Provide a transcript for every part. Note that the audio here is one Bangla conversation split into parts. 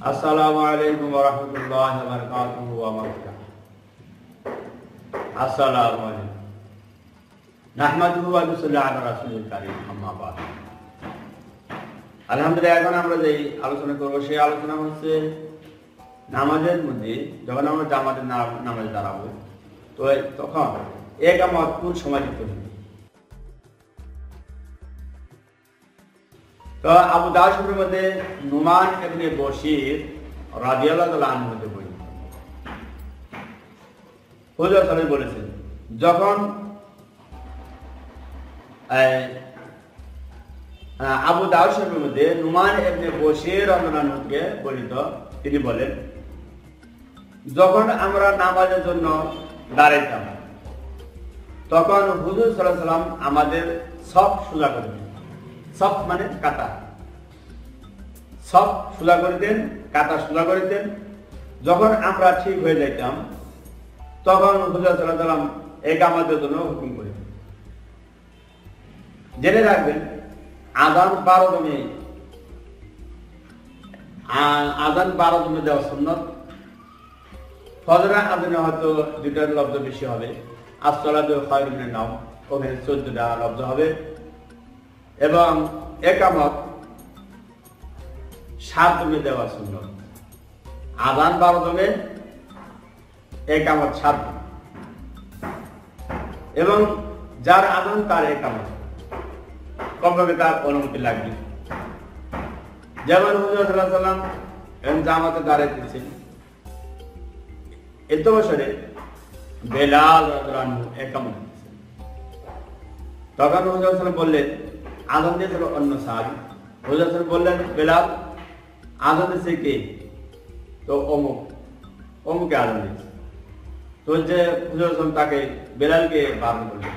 আসসালামু আলাইকুম ওয়া রাহমাতুল্লাহি ওয়া বারাকাতুহু ওয়া মাগফিরাহ। আসসালামু আলাইকুম। নাহমাদুহু ওয়া নুসাল্লি আলা রাসূলিল কারীম, আম্মা বা'দ। আলহামদুলিল্লাহ, এখন আমরা যে আলোচনা করব সেই আলোচনা হচ্ছে নামাজের মধ্যে যখন আমরা জামাতের নামাজে দাঁড়াবো তো তখন ইকামত কোন সময় দিতে হবে। তো আবু দাউদ শরীফের মধ্যে নুমান ইবনে বশীর রাদিয়াল্লাহু তাআলা আনহু হতে বর্ণিত, হুজুর সাল্লাল্লাহু আলাইহি বলেছেন, যখন আবু দাউদ শরীফের মধ্যে নুমান ইবনে বশীর রাদিয়াল্লাহু আনহুকে বর্ণিত, তিনি বলেন, যখন আমরা নামাজের জন্য দাঁড়াইতাম তখন হুজুর সাল্লাল্লাহু আলাইহি সাল্লাম আমাদের সফ সোজা করে দিতেন। সফ মানে কাতা, সফ সোজা করে দেন, কাতা সোজা করে দেন। যখন আমরা ঠিক হয়ে যাইতাম তখন হুজুর সাল্লাল্লাহু আলাইহি সাল্লাম ইকামতের জন্য হুকুম করে। জেনে রাখবেন, আযান 12 দমে দেওয়া সুন্নাত। ফজরের আযানে হয়তো দুইটার লব্ধ বেশি হবে, আসসালাতু খায়রুম মিনান নাওম ওখানে 14টা লব্ধ হবে, এবং ইকামত 7 দমে দেওয়া সুন্নাত। আযান 12 দমে, ইকামত 7 দমে, এবং যার আযান তার ইকামত কমপক্ষে তার অনুমতি লাগবে। যেমন হুজুর সাল্লাল্লাহু আলাইহি সাল্লাম জামাতে দাঁড়াইতেছেন, এত বছরে বেলাল রাদিয়াল্লাহু আনহু ইকামত দিতেছেন। তখন হুজুর সাল্লাল্লাহু আলাইহি সাল্লাম বললেন, আযান দিয়েছিল অন্য সাহাবী। হুজুর সাল্লাল্লাহু আলাইহি সাল্লাম বললেন, বেলাল আযান দিয়েছে কে? তো অমুকে আযান দিয়েছে। তো যে হুজুর সাল্লাল্লাহু আলাইহি সাল্লাম তাকে বেলালকে বারণ করলেন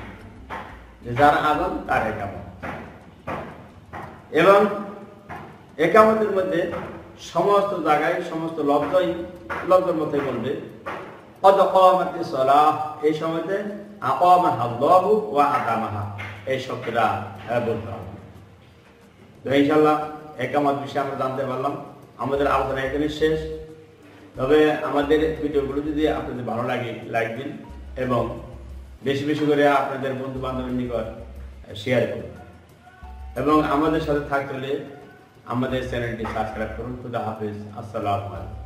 যে যার আযান তার ইকামত। এবং ইকামতের মধ্যে সমস্ত জায়গায় সমস্ত লব্ধের মধ্যে বলবে কদ কামাতিস সালাহ, এই সময়তে আকামাহাল্লাহু ওয়া আকামাহা, এই শব্দটা বলতে হবে। তো ইনশাআল্লাহ ইকামত বিষয়ে আমরা জানতে পারলাম। আমাদের আলোচনা এখানে শেষ। তবে আমাদের ভিডিওগুলো যদি আপনাদের ভালো লাগে লাইক দিন এবং বেশি বেশি করে আপনাদের বন্ধু বান্ধবের নিকট শেয়ার করুন, এবং আমাদের সাথে থাকতে হলে আমাদের চ্যানেলটি সাবস্ক্রাইব করুন। খুদা হাফেজ। আসসালামু আলাইকুম।